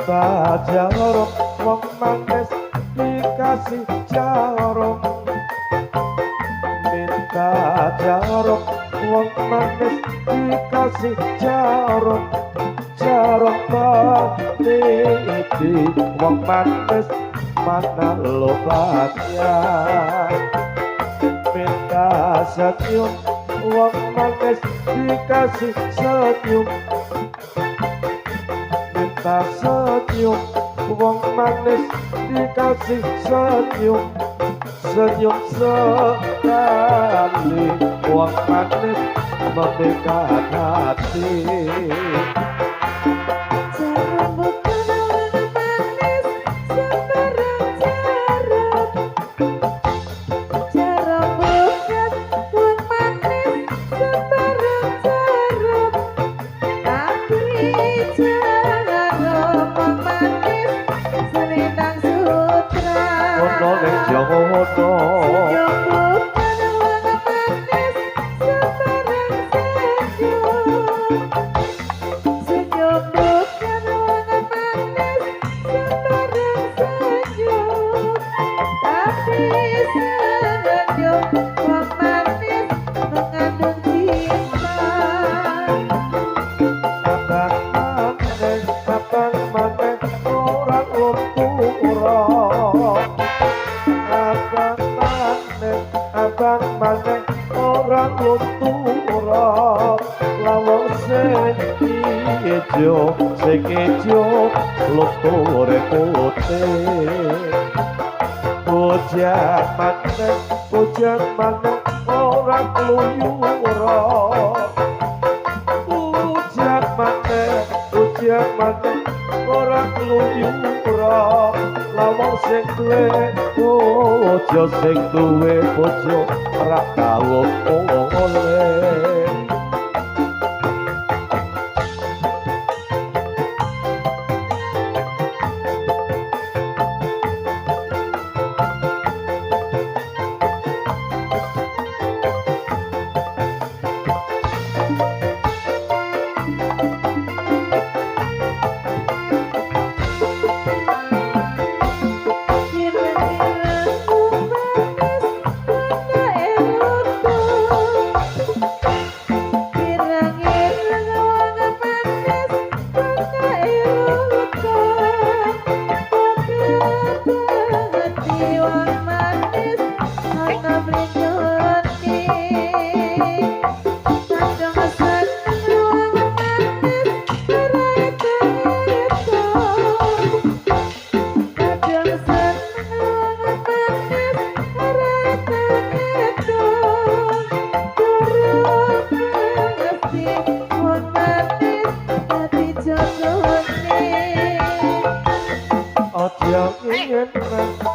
minta jarum wong manis dikasih jarum minta jarum wong manis dikasih jarum jarum peniti wong manis mana lobatnya minta senyum wong manis dikasih senyum minta senyum wong manis dikasih senyum senyum sekali wong manis memberikan hati orang lutura lawang sing ijo luture putih pujan maneh orang kluyura pujan maneh orang kluyura lawang sing duwe bojo sing duwe bojo ora tau oleh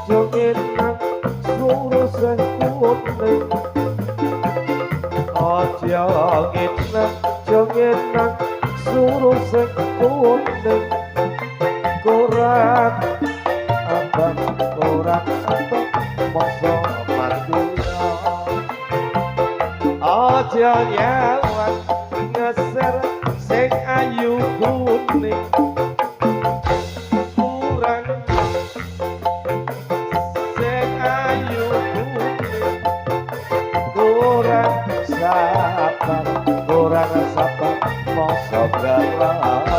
jongin nang suruh sekuning jongin nang suruh sekuning kurang abang masa matia aja nyawan ngeser sing ayu kuning kurang sabar masa galaman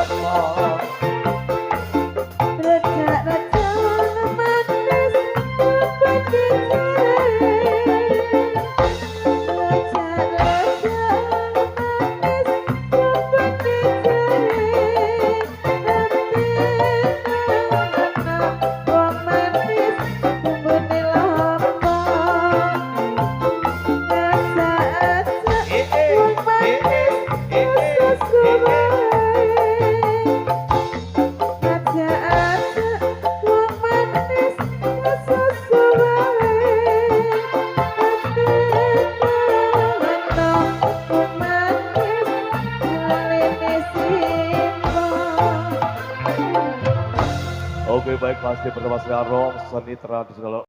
Oke baik, masih bersama saya Rom, seni tradisional